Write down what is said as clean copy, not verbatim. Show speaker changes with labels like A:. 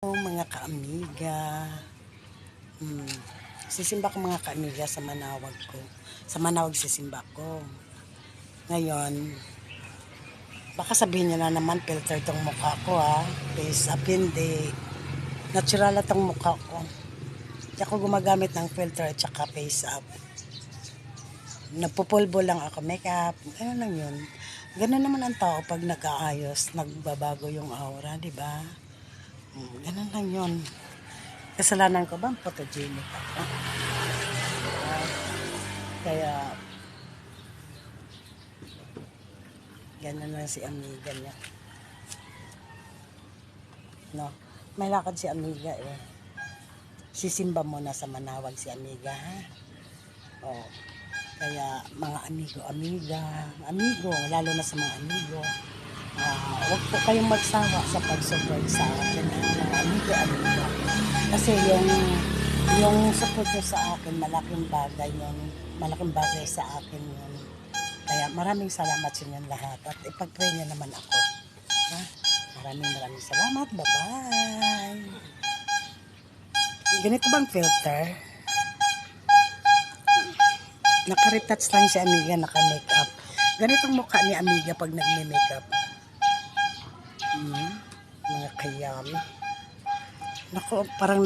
A: Mga kaamiga, sisimba ko mga kaamiga sa Manawag ko. Sa Manawag sisimba ko. Ngayon, baka sabihin niyo na naman filter tong mukha ko ha. Face up, hindi. Natural na tong mukha ko. Hindi ako gumagamit ng filter at saka face up. Nagpupulbo lang ako, makeup. Ganun lang yun. Ganun naman ang tao pag nag-aayos, nagbabago yung aura, di ba? Ganun lang yun. Kasalanan ko ba ang photogenic ako? Kaya, ganun lang si amiga niya. No? May lakad si amiga eh. Sisimba mo na sa Manawag si amiga ha? Oh. Kaya mga amigo, lalo na sa mga amigo, huwag po kayong magsawa sa pag-support sa akin mga amigo. Kasi yung support nyo sa akin, malaking bagay sa akin yun. Kaya maraming salamat sa inyo lahat at ipag-pray nyo naman ako. Ha? Maraming salamat. Bye-bye. Ganito bang filter? Naka-retouch lang si amiga, naka-makeup. Ganitong mukha ni amiga pag nag-makeup. Mga kayami. Naku, parang